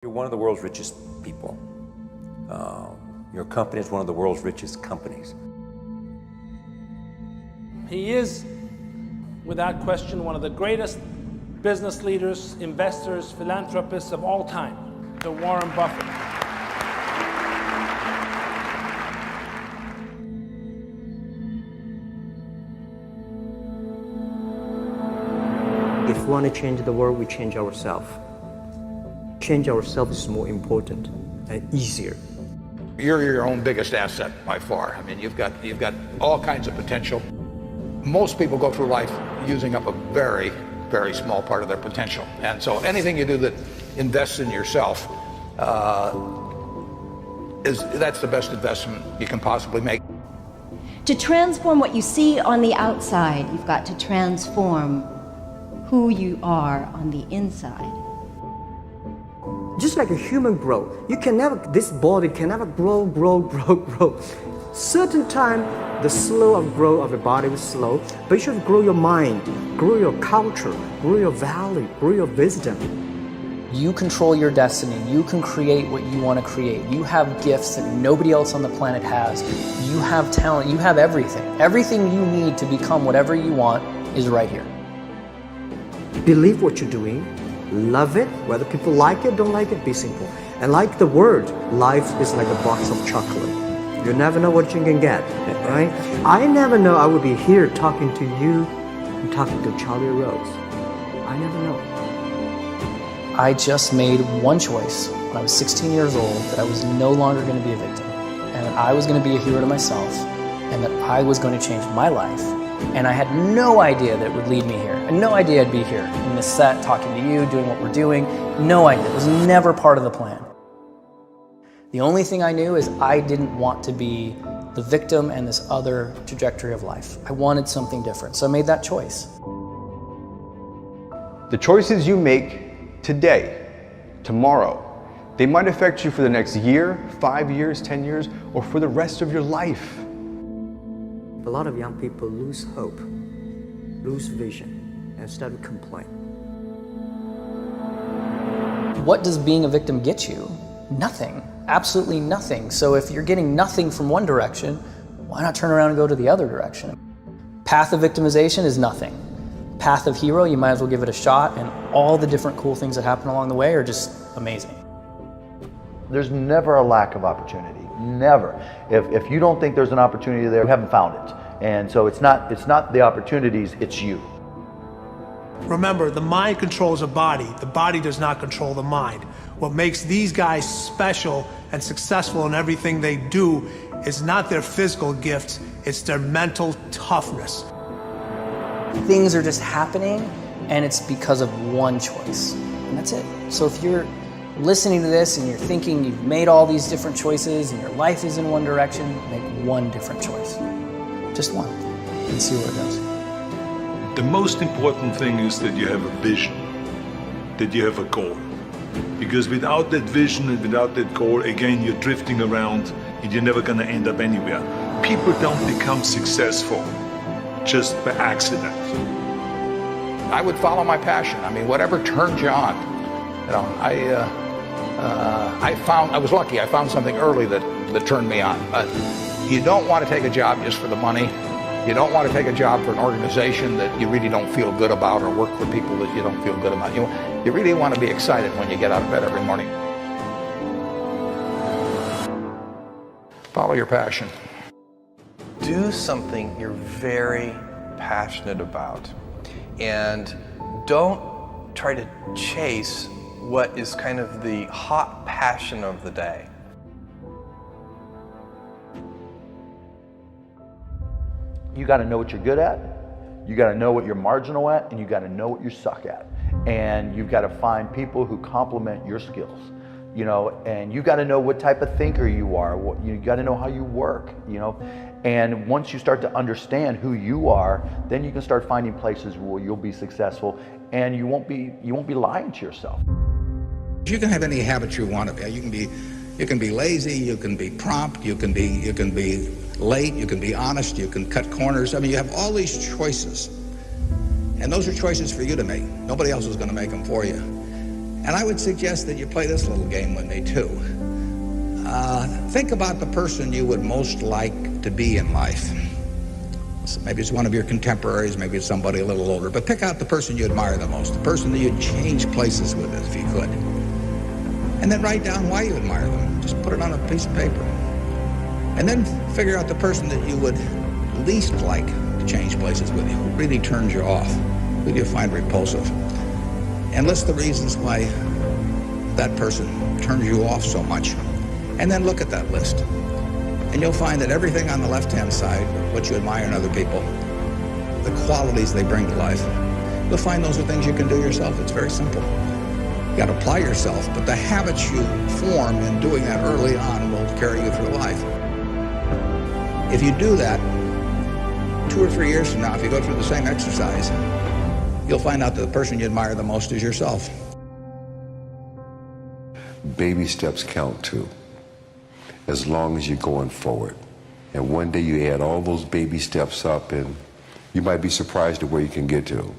You're one of the world's richest people. Your company is one of the world's richest companies. He is, without question, one of the greatest business leaders, investors, philanthropists of all time, the Warren Buffett. If we want to change the world, we change ourselves. Change ourselves is more important and easier. You're your own biggest asset by far. I mean, you've got all kinds of potential. Most people go through life using up a very, very small part of their potential. And so anything you do that invests in yourself, that's the best investment you can possibly make. To transform what you see on the outside, you've got to transform who you are on the inside. Just like a human grow, this body can never grow. Certain time, the slow of growth of the body is slow, but you should grow your mind, grow your culture, grow your value, grow your wisdom. You control your destiny. You can create what you want to create. You have gifts that nobody else on the planet has. You have talent. You have everything. Everything you need to become whatever you want is right here. Believe what you're doing. Love it, whether people like it, don't like it, be simple. And like the word, life is like a box of chocolate. You never know what you can get, right? I never know I would be here talking to you and talking to Charlie Rose. I never know. I just made one choice when I was 16 years old that I was no longer going to be a victim, and that I was going to be a hero to myself, and that I was going to change my life. And I had no idea that it would lead me here. And no idea I'd be here in this set, talking to you, doing what we're doing. No idea. It was never part of the plan. The only thing I knew is I didn't want to be the victim and this other trajectory of life. I wanted something different, so I made that choice. The choices you make today, tomorrow, they might affect you for the next year, 5 years, 10 years, or for the rest of your life. A lot of young people lose hope, lose vision, and start to complain. What does being a victim get you? Nothing. Absolutely nothing. So if you're getting nothing from one direction, why not turn around and go to the other direction? Path of victimization is nothing. Path of hero, you might as well give it a shot, and all the different cool things that happen along the way are just amazing. There's never a lack of opportunity. Never. If you don't think there's an opportunity there, you haven't found it. And so it's not the opportunities, it's you. Remember, the mind controls the body does not control the mind. What makes these guys special and successful in everything they do is not their physical gifts, it's their mental toughness. Things are just happening, and it's because of one choice, and that's it. So if you're listening to this and you're thinking you've made all these different choices and your life is in one direction, make one different choice. Just one, and see where it goes. The most important thing is that you have a vision, that you have a goal. Because without that vision and without that goal, again, you're drifting around and you're never gonna end up anywhere. People don't become successful just by accident. I would follow my passion. I mean, whatever turns you on. You know, I was lucky. I found something early that turned me on. You don't want to take a job just for the money. You don't want to take a job for an organization that you really don't feel good about, or work for people that you don't feel good about. You really want to be excited when you get out of bed every morning. Follow your passion. Do something you're very passionate about, and don't try to chase what is kind of the hot passion of the day. You got to know what you're good at, you got to know what you're marginal at, and you got to know what you suck at. And you've got to find people who complement your skills, you know, and you got to know what type of thinker you are, you got to know how you work, you know. And once you start to understand who you are, then you can start finding places where you'll be successful, and you won't be lying to yourself. You can have any habit you want to be. You can be lazy, you can be prompt, you can be late, you can be honest, you can cut corners. I mean, you have all these choices. And those are choices for you to make. Nobody else is going to make them for you. And I would suggest that you play this little game with me too. Think about the person you would most like to be in life. So maybe it's one of your contemporaries, maybe it's somebody a little older, but pick out the person you admire the most, the person that you'd change places with if you could. And then write down why you admire them. Just put it on a piece of paper. And then figure out the person that you would least like to change places with you, who really turns you off, who you find repulsive. And list the reasons why that person turns you off so much. And then look at that list. And you'll find that everything on the left-hand side, what you admire in other people, the qualities they bring to life, you'll find those are things you can do yourself. It's very simple. You got to apply yourself, but the habits you form in doing that early on will carry you through life. If you do that, 2 or 3 years from now, if you go through the same exercise, you'll find out that the person you admire the most is yourself. Baby steps count too, as long as you're going forward. And one day you add all those baby steps up and you might be surprised at where you can get to.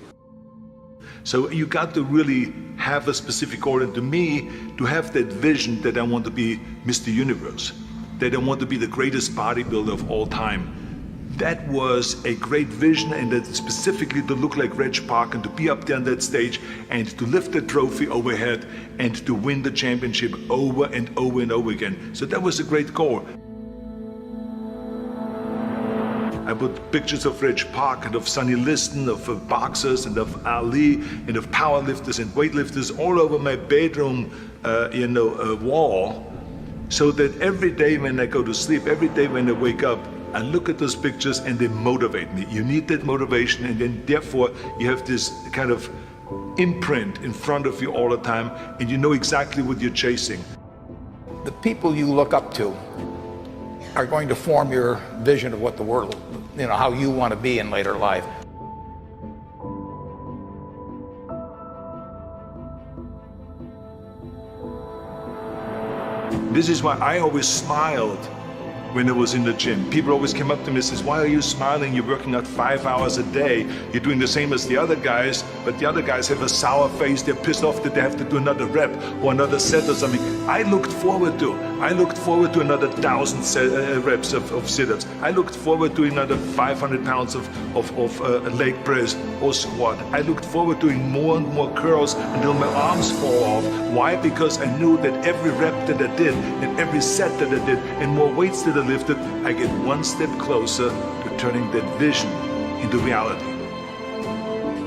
So you got to really have a specific goal, and to me, to have that vision that I want to be Mr. Universe, that I want to be the greatest bodybuilder of all time. That was a great vision, and that specifically to look like Reg Park and to be up there on that stage and to lift the trophy overhead and to win the championship over and over and over again. So that was a great goal. I put pictures of Reg Park and of Sonny Liston, of boxers and of Ali and of powerlifters and weightlifters all over my bedroom wall, so that every day when I go to sleep, every day when I wake up, I look at those pictures and they motivate me. You need that motivation, and then therefore you have this kind of imprint in front of you all the time, and you know exactly what you're chasing. The people you look up to are going to form your vision of what the world, how you want to be in later life. This is why I always smiled when I was in the gym. People always came up to me and says, why are you smiling? You're working out 5 hours a day. You're doing the same as the other guys, but the other guys have a sour face. They're pissed off that they have to do another rep or another set or something. I looked forward to another 1,000 reps of sit-ups. I looked forward to another 500 pounds of leg press or squat. I looked forward to doing more and more curls until my arms fall off. Why? Because I knew that every rep that I did and every set that I did and more weights that I lifted, I get one step closer to turning that vision into reality.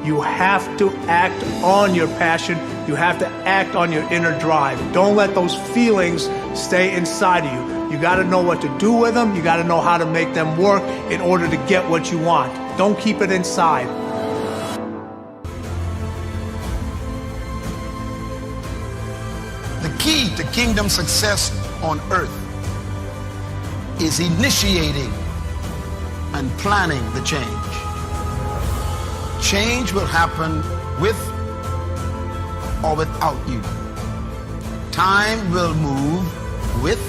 You have to act on your passion. You have to act on your inner drive. Don't let those feelings stay inside of you. You got to know what to do with them. You got to know how to make them work in order to get what you want. Don't keep it inside. The key to kingdom success on earth is initiating and planning the change. Change will happen with or without you. Time will move with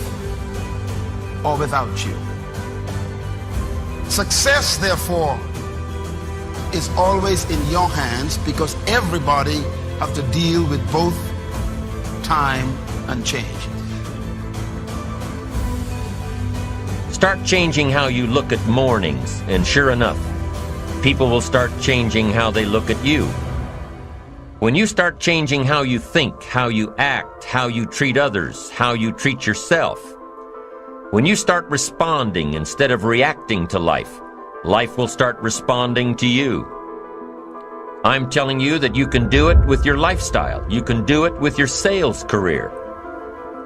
or without you. Success, therefore, is always in your hands, because everybody have to deal with both time and change. Start changing how you look at mornings, and sure enough, people will start changing how they look at you. When you start changing how you think, how you act, how you treat others, how you treat yourself, when you start responding instead of reacting to life, life will start responding to you. I'm telling you that you can do it with your lifestyle. You can do it with your sales career.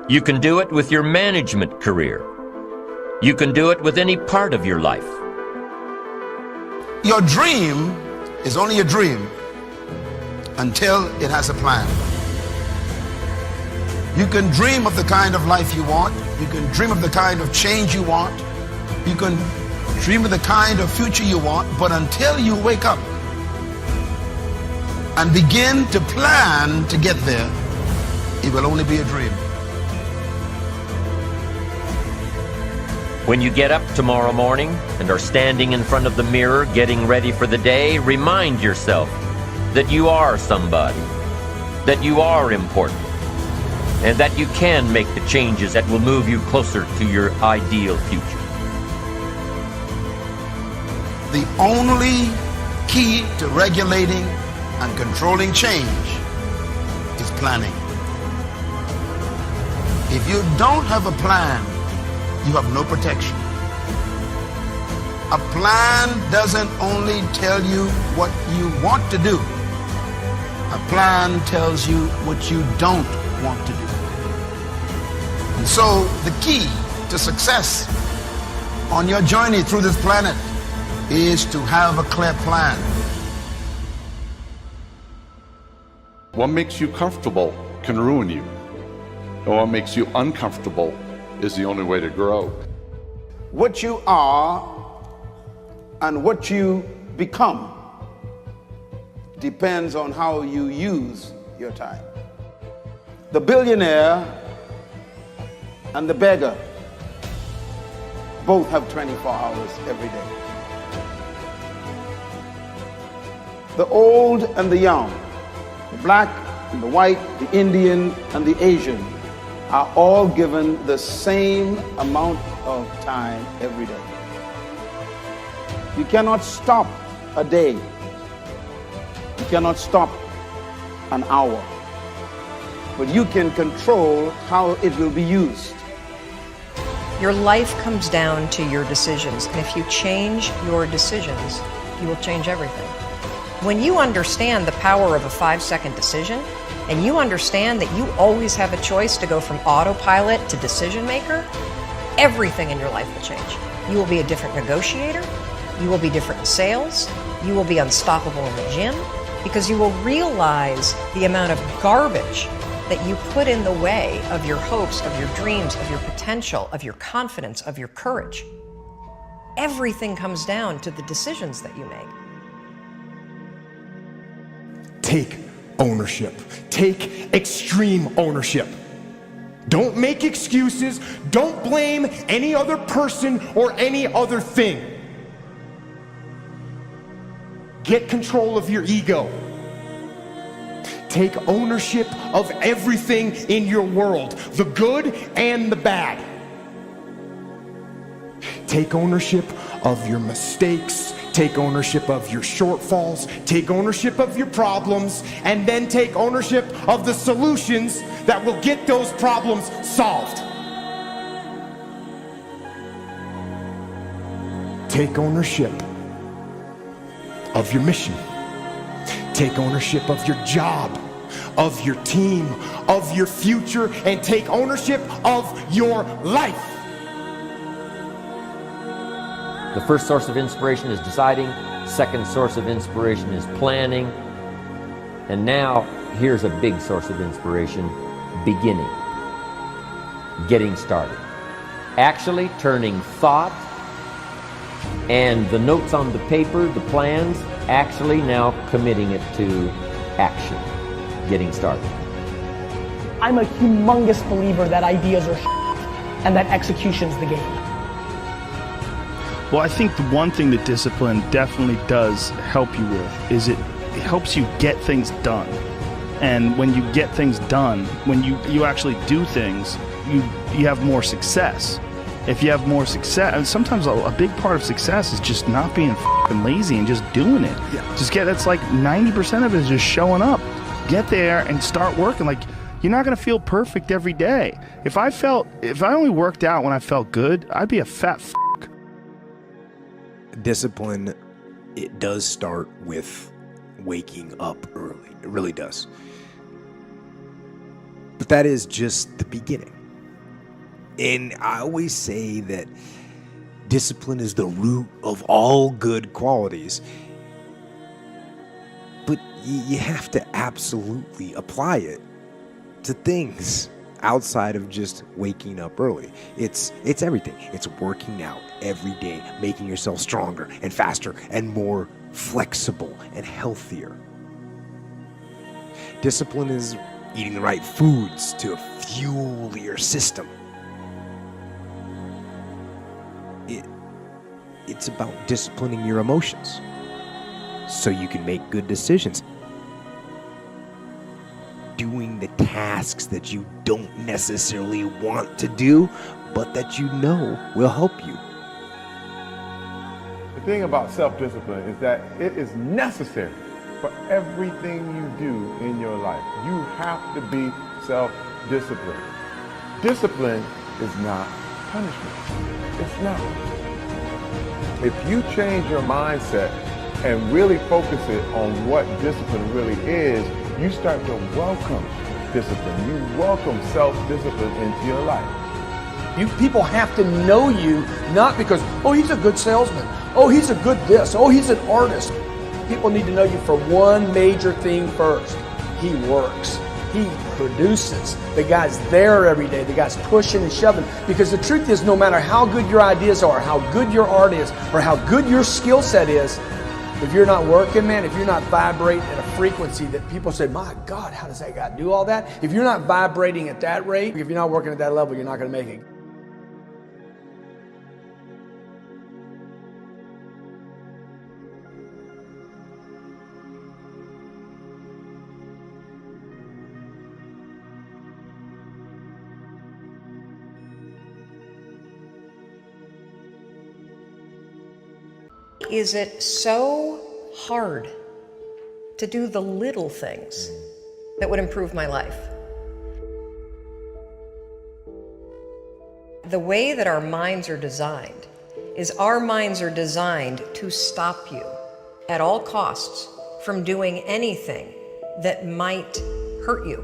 You can do it with your management career. You can do it with any part of your life. Your dream is only a dream until it has a plan. You can dream of the kind of life you want. You can dream of the kind of change you want. You can dream of the kind of future you want, but until you wake up and begin to plan to get there, it will only be a dream. When you get up tomorrow morning and are standing in front of the mirror getting ready for the day, remind yourself that you are somebody, that you are important and that you can make the changes that will move you closer to your ideal future. The only key to regulating and controlling change is planning. If you don't have a plan, you have no protection. A plan doesn't only tell you what you want to do. A plan tells you what you don't want to do. And so the key to success on your journey through this planet is to have a clear plan. What makes you comfortable can ruin you. And what makes you uncomfortable is the only way to grow. What you are and what you become depends on how you use your time. The billionaire and the beggar both have 24 hours every day. The old and the young, the black and the white, the Indian and the Asian are all given the same amount of time every day. You cannot stop a day. You cannot stop an hour. But you can control how it will be used. Your life comes down to your decisions, and if you change your decisions, you will change everything. When you understand the power of a 5-second decision, and you understand that you always have a choice to go from autopilot to decision maker, everything in your life will change. You will be a different negotiator, you will be different in sales, you will be unstoppable in the gym, because you will realize the amount of garbage that you put in the way of your hopes, of your dreams, of your potential, of your confidence, of your courage. Everything comes down to the decisions that you make. Take ownership. Take extreme ownership. Don't make excuses. Don't blame any other person or any other thing. Get control of your ego. Take ownership of everything in your world, the good and the bad. Take ownership of your mistakes. Take ownership of your shortfalls. Take ownership of your problems. And then take ownership of the solutions that will get those problems solved. Take ownership of your mission. Take ownership of your job, of your team, of your future, and take ownership of your life. The first source of inspiration is deciding. Second source of inspiration is planning. And now, here's a big source of inspiration: beginning. Getting started. Actually turning thought and the notes on the paper, the plans, actually now committing it to action. Getting started. I'm a humongous believer that ideas are and that execution's the game. Well, I think the one thing that discipline definitely does help you with is it helps you get things done. And when you get things done, when you actually do things, you have more success. If you have more success, and sometimes a big part of success is just not being f***ing lazy and just doing it. Yeah. That's like 90% of it is just showing up. Get there and start working. Like, you're not gonna feel perfect every day. If I only worked out when I felt good, I'd be a fat f***. Discipline, it does start with waking up early. It really does. But that is just the beginning. And I always say that discipline is the root of all good qualities. But you have to absolutely apply it to things outside of just waking up early. It's everything. It's working out every day, making yourself stronger and faster and more flexible and healthier. Discipline is eating the right foods to fuel your system. It's about disciplining your emotions so you can make good decisions. doing the tasks that you don't necessarily want to do, but that you know will help you. The thing about self-discipline is that it is necessary for everything you do in your life. You have to be self-disciplined. Discipline is not punishment. It's not. If you change your mindset and really focus it on what discipline really is, you start to welcome discipline. You welcome self-discipline into your life. People have to know you, not because, oh, he's a good salesman. Oh, he's a good this. Oh, he's an artist. People need to know you for one major thing first. He works. He produces. The guy's there every day. The guy's pushing and shoving. Because the truth is, no matter how good your ideas are, how good your art is, or how good your skill set is, if you're not working, man, if you're not vibrating at a frequency that people say, my God, how does that guy do all that? If you're not vibrating at that rate, if you're not working at that level, you're not going to make it. Is it so hard to do the little things that would improve my life? The way that our minds are designed is our minds are designed to stop you at all costs from doing anything that might hurt you.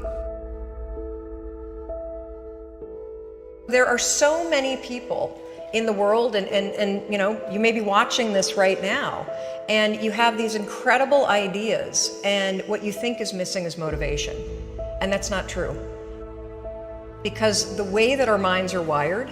There are so many people in the world, and you know, you may be watching this right now, and you have these incredible ideas, and what you think is missing is motivation. And that's not true. Because the way that our minds are wired,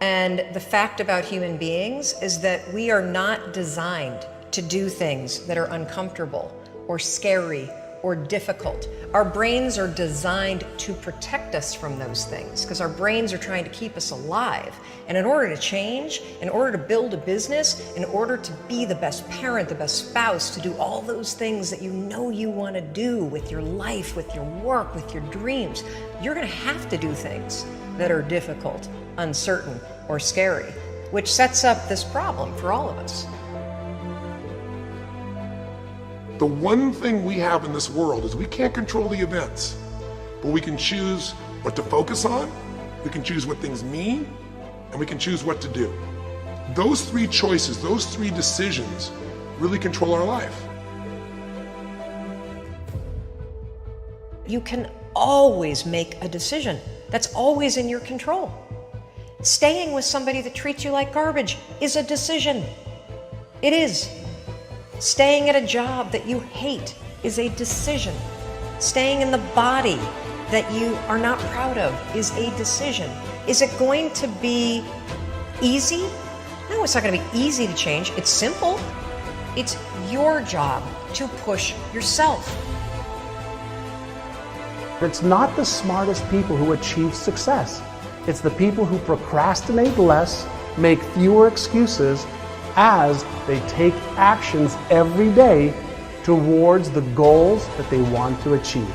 and the fact about human beings, is that we are not designed to do things that are uncomfortable or scary or difficult. Our brains are designed to protect us from those things because our brains are trying to keep us alive. And in order to change, in order to build a business, in order to be the best parent, the best spouse, to do all those things that you know you want to do with your life, with your work, with your dreams, you're going to have to do things that are difficult, uncertain, or scary, which sets up this problem for all of us. The one thing we have in this world is we can't control the events, but we can choose what to focus on, we can choose what things mean, and we can choose what to do. Those three choices, those three decisions really control our life. You can always make a decision. That's always in your control. Staying with somebody that treats you like garbage is a decision. It is. Staying at a job that you hate is a decision. Staying in the body that you are not proud of is a decision. Is it going to be easy? No, it's not going to be easy to change. It's simple. It's your job to push yourself. It's not the smartest people who achieve success. It's the people who procrastinate less, make fewer excuses, as they take actions every day towards the goals that they want to achieve.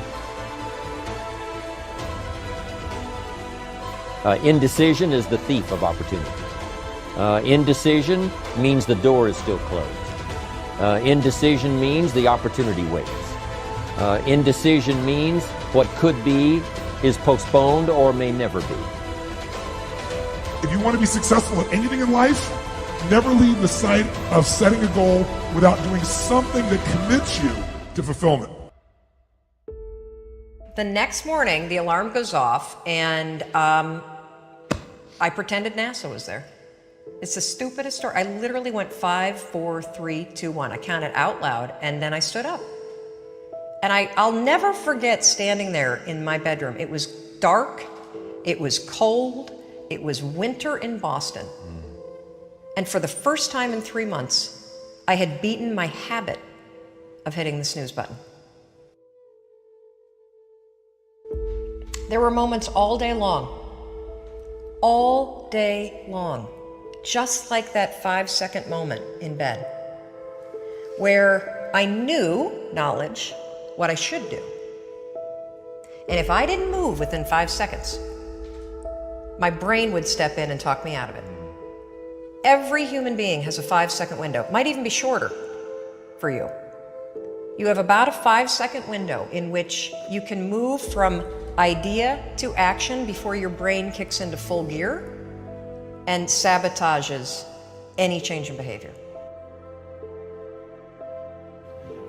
Indecision is the thief of opportunity. Indecision means the door is still closed. Indecision means the opportunity waits. Indecision means what could be is postponed or may never be. If you want to be successful in anything in life, never leave the sight of setting a goal without doing something that commits you to fulfillment. The next morning, the alarm goes off, and I pretended NASA was there. It's the stupidest story. I literally went 5, 4, 3, 2, 1. I counted out loud, and then I stood up. And I'll never forget standing there in my bedroom. It was dark, it was cold, it was winter in Boston. And for the first time in 3 months, I had beaten my habit of hitting the snooze button. There were moments all day long, just like that 5-second moment in bed, where I knew, knowledge, what I should do. And if I didn't move within 5 seconds, my brain would step in and talk me out of it. Every human being has a 5-second window. It might even be shorter for you. You have about a 5-second window in which you can move from idea to action before your brain kicks into full gear and sabotages any change in behavior.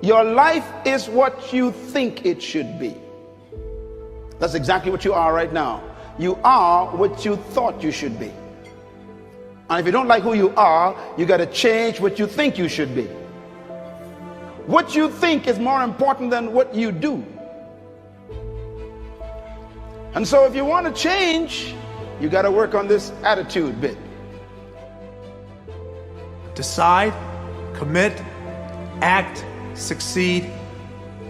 Your life is what you think it should be. That's exactly what you are right now. You are what you thought you should be. And if you don't like who you are, you got to change what you think you should be. What you think is more important than what you do. And so if you want to change, you got to work on this attitude bit. Decide, commit, act, succeed,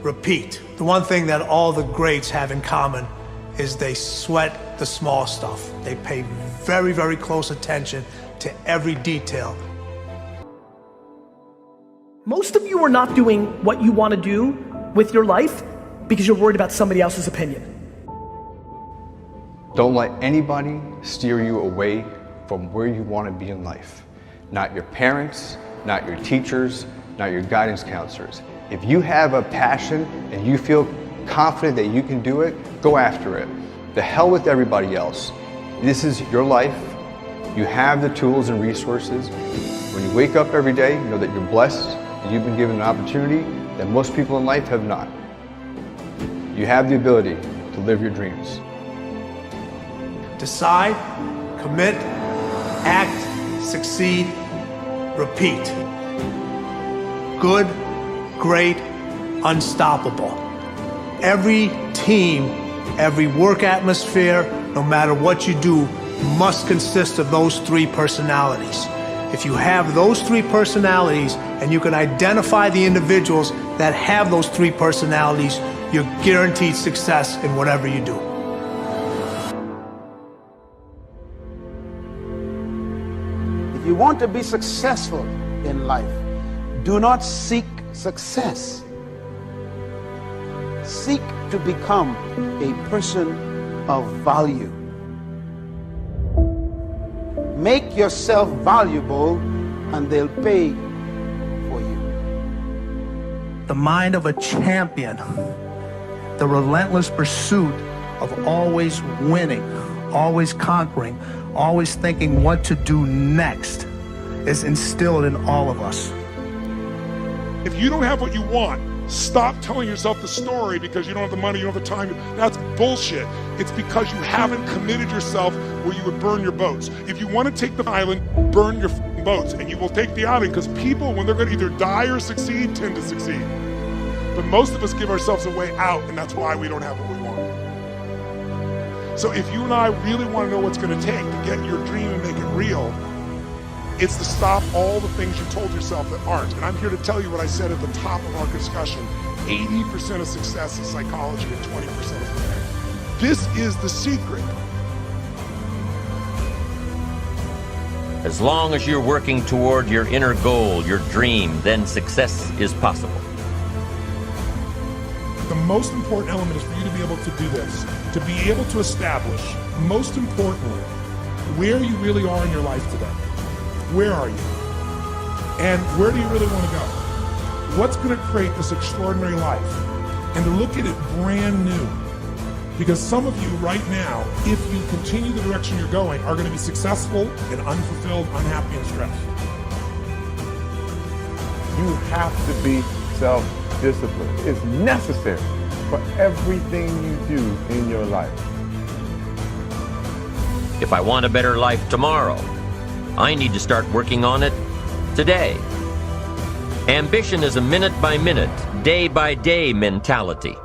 repeat. The one thing that all the greats have in common is they sweat the small stuff. They pay very, very close attention to every detail. Most of you are not doing what you want to do with your life because you're worried about somebody else's opinion. Don't let anybody steer you away from where you want to be in life. Not your parents, not your teachers, not your guidance counselors. If you have a passion and you feel confident that you can do it, go after it. The hell with everybody else. This is your life. You have the tools and resources. When you wake up every day, know that you're blessed and you've been given an opportunity that most people in life have not. You have the ability to live your dreams. Decide, commit, act, succeed, repeat. Good, great, unstoppable. Every team, every work atmosphere, no matter what you do, must consist of those 3 personalities. If you have those 3 personalities and you can identify the individuals that have those 3 personalities, you're guaranteed success in whatever you do. If you want to be successful in life, do not seek success. Seek to become a person of value. Make yourself valuable and they'll pay for you. The mind of a champion, the relentless pursuit of always winning, always conquering, always thinking what to do next is instilled in all of us. If you don't have what you want, stop telling yourself the story because you don't have the money, you don't have the time. That's bullshit. It's because you haven't committed yourself where you would burn your boats. If you want to take the island, burn your boats, and you will take the island because people, when they're going to either die or succeed, tend to succeed. But most of us give ourselves a way out, and that's why we don't have what we want. So if you and I really want to know what's going to take to get your dream and make it real, it's to stop all the things you told yourself that aren't. And I'm here to tell you what I said at the top of our discussion. 80% of success is psychology and 20% is there. This is the secret. As long as you're working toward your inner goal, your dream, then success is possible. The most important element is for you to be able to do this, to be able to establish, most importantly, where you really are in your life today. Where are you? And where do you really want to go? What's going to create this extraordinary life? And to look at it brand new. Because some of you right now, if you continue the direction you're going, are going to be successful and unfulfilled, unhappy, and stressed. You have to be self-disciplined. It's necessary for everything you do in your life. If I want a better life tomorrow, I need to start working on it today. Ambition is a minute-by-minute, day-by-day mentality.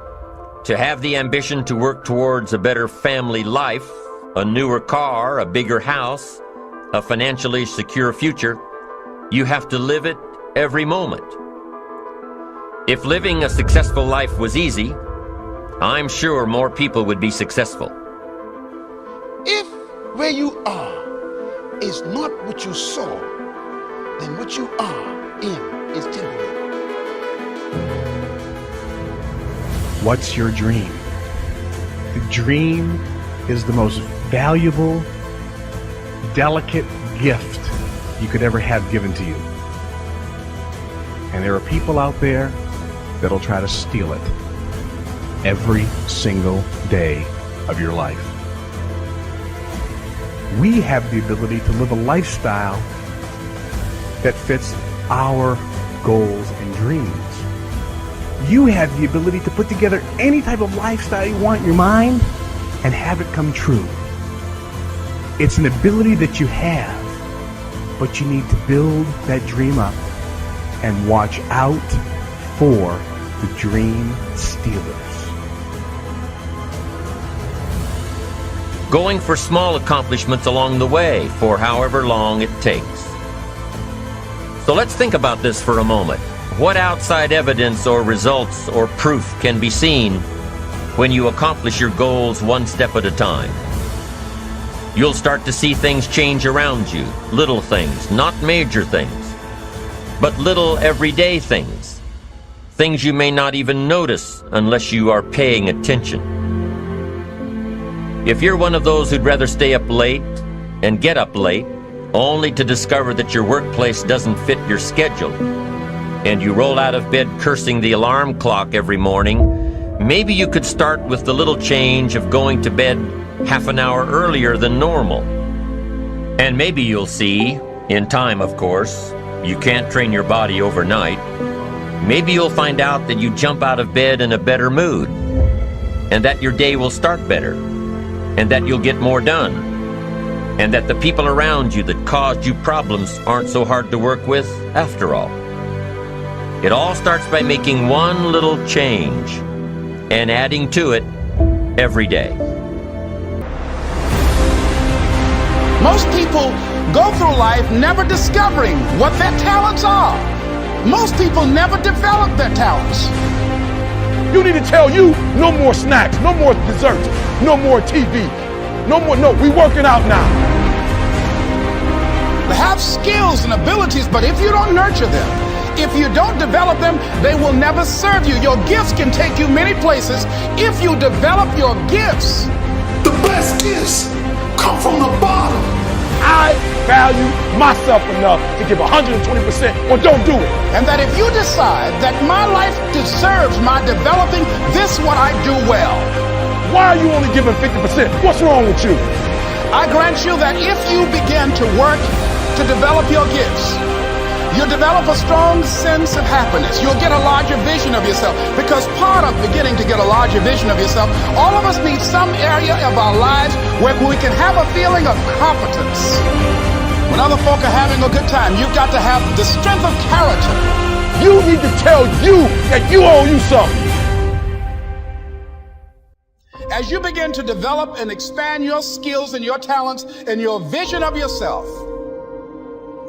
To have the ambition to work towards a better family life, a newer car, a bigger house, a financially secure future, you have to live it every moment. If living a successful life was easy, I'm sure more people would be successful. If where you are is not what you saw, then what you are in is temporary. What's your dream? the dream is the most valuable, delicate gift you could ever have given to you. And there are people out there that'll try to steal it every single day of your life. We have the ability to live a lifestyle that fits our goals and dreams. You have the ability to put together any type of lifestyle you want in your mind and have it come true. It's an ability that you have, but you need to build that dream up and watch out for the dream stealers. Going for small accomplishments along the way for however long it takes. So let's think about this for a moment. What outside evidence or results or proof can be seen when you accomplish your goals one step at a time? You'll start to see things change around you, little things, not major things, but little everyday things. Things you may not even notice unless you are paying attention. If you're one of those who'd rather stay up late and get up late, only to discover that your workplace doesn't fit your schedule, and you roll out of bed cursing the alarm clock every morning, maybe you could start with the little change of going to bed half an hour earlier than normal. And maybe you'll see, in time of course, you can't train your body overnight, maybe you'll find out that you jump out of bed in a better mood, and that your day will start better, and that you'll get more done, and that the people around you that caused you problems aren't so hard to work with after all. It all starts by making one little change and adding to it every day. Most people go through life never discovering what their talents are. Most people never develop their talents. You need to tell you no more snacks, no more desserts, no more TV, no, we working out now. They have skills and abilities, but if you don't nurture them, if you don't develop them, they will never serve you. Your gifts can take you many places if you develop your gifts. The best gifts come from the bottom. I value myself enough to give 120% or don't do it. And that if you decide that my life deserves my developing this what I do well. Why are you only giving 50%? What's wrong with you? I grant you that if you begin to work to develop your gifts, you'll develop a strong sense of happiness. You'll get a larger vision of yourself. Because part of beginning to get a larger vision of yourself, all of us need some area of our lives where we can have a feeling of competence. When other folk are having a good time, you've got to have the strength of character. You need to tell you that you owe you something. As you begin to develop and expand your skills and your talents and your vision of yourself,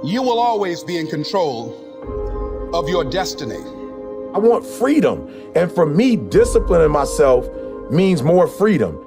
you will always be in control of your destiny. I want freedom. And for me, disciplining myself means more freedom.